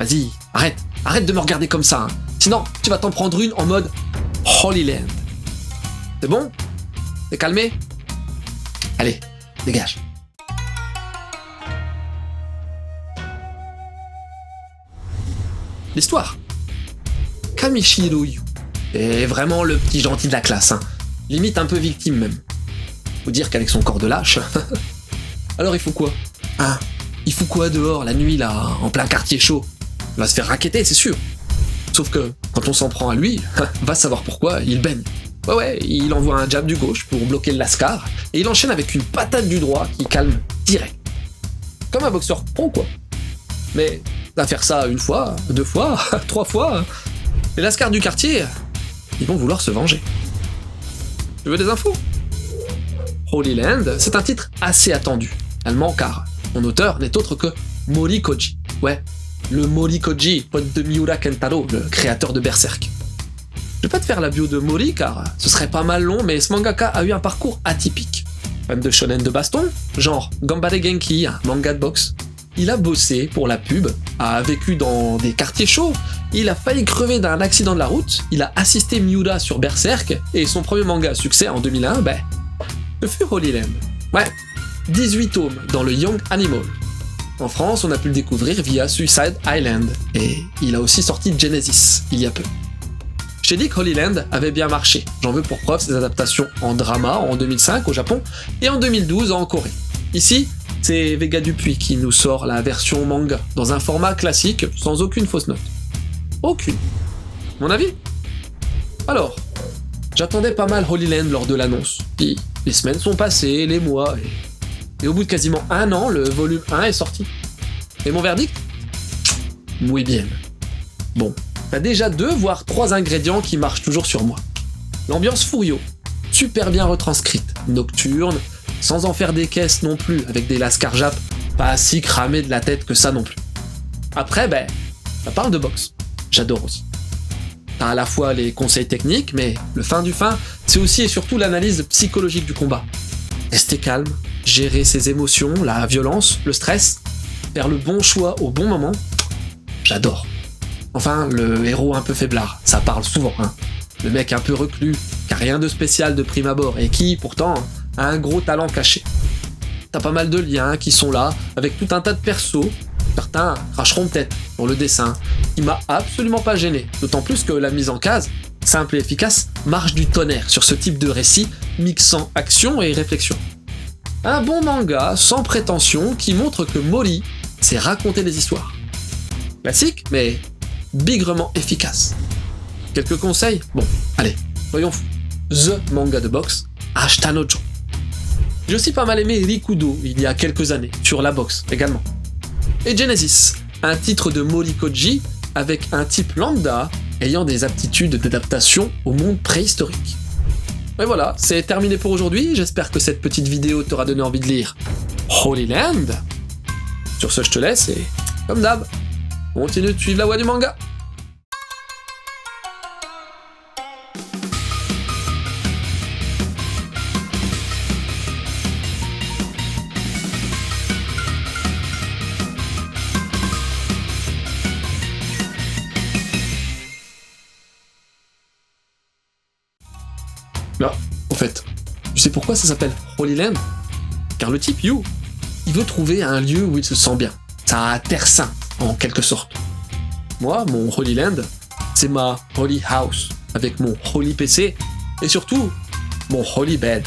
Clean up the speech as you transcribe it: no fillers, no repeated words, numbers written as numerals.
Vas-y, arrête de me regarder comme ça, hein. Sinon, tu vas t'en prendre une en mode Holy Land. C'est bon? T'es calmé? Allez, dégage. L'histoire. Kamishiro Yu est vraiment le petit gentil de la classe, hein. Limite un peu victime même. Faut dire qu'avec son corps de lâche... Alors il faut quoi? Hein? Il fout quoi dehors la nuit là, en plein quartier chaud? Il va se faire racketter, c'est sûr. Sauf que, quand on s'en prend à lui, va savoir pourquoi, il baigne. Ouais, il envoie un jab du gauche pour bloquer le lascar, et il enchaîne avec une patate du droit qui calme direct. Comme un boxeur pro, quoi. Mais, à faire ça une fois, 2 fois, 3 fois, les lascars du quartier, ils vont vouloir se venger. Tu veux des infos? Holy Land, c'est un titre assez attendu, allemand car son auteur n'est autre que Mori Koji. Ouais, le Mori Koji, pote de Miura Kentaro, le créateur de Berserk. Je vais pas te faire la bio de Mori car ce serait pas mal long, mais ce mangaka a eu un parcours atypique. Fan de shonen de baston, genre Ganbare Genki, un manga de boxe. Il a bossé pour la pub, a vécu dans des quartiers chauds, il a failli crever d'un accident de la route, il a assisté Miura sur Berserk, et son premier manga à succès en 2001, ce fut Holy Land. Ouais, 18 tomes dans le Young Animal. En France, on a pu le découvrir via Suicide Island, et il a aussi sorti Genesis, il y a peu. Je t'ai dit que Holy Land avait bien marché, j'en veux pour preuve ses adaptations en drama en 2005 au Japon, et en 2012 en Corée. Ici, c'est Vega Dupuis qui nous sort la version manga, dans un format classique, sans aucune fausse note. Aucune. Mon avis? Alors, j'attendais pas mal Holy Land lors de l'annonce, puis les semaines sont passées, les mois, et au bout de quasiment 1 an, le volume 1 est sorti. Et mon verdict? Muy bien. Bon, t'as déjà 2 voire 3 ingrédients qui marchent toujours sur moi. L'ambiance Furio, super bien retranscrite, nocturne, sans en faire des caisses non plus, avec des lascars jap, pas si cramés de la tête que ça non plus. Après, ça parle de boxe, j'adore aussi. T'as à la fois les conseils techniques, mais le fin du fin, c'est aussi et surtout l'analyse psychologique du combat. Rester calme, gérer ses émotions, la violence, le stress, faire le bon choix au bon moment, j'adore. Enfin, le héros un peu faiblard, ça parle souvent, hein. Le mec un peu reclus, qui a rien de spécial de prime abord, et qui, pourtant, a un gros talent caché. T'as pas mal de liens qui sont là, avec tout un tas de persos, certains cracheront peut-être pour le dessin, qui m'a absolument pas gêné, d'autant plus que la mise en case, simple et efficace, marche du tonnerre sur ce type de récit, mixant action et réflexion. Un bon manga, sans prétention, qui montre que Mori sait raconter des histoires. Classique, mais bigrement efficace. Quelques conseils? Bon, allez, soyons fous. The manga de boxe, Ashita no Joe. J'ai aussi pas mal aimé Rikudo, il y a quelques années, sur la boxe également. Et Genesis, un titre de Mori Koji avec un type lambda ayant des aptitudes d'adaptation au monde préhistorique. Et voilà, c'est terminé pour aujourd'hui, j'espère que cette petite vidéo t'aura donné envie de lire Holy Land. Sur ce, je te laisse et, comme d'hab, continue de suivre la voie du manga. Là, en fait, tu sais pourquoi ça s'appelle Holy Land? Car le type Yu, il veut trouver un lieu où il se sent bien. Sa terre sainte, en quelque sorte. Moi, mon Holy Land, c'est ma Holy House, avec mon Holy PC, et surtout, mon Holy Bed.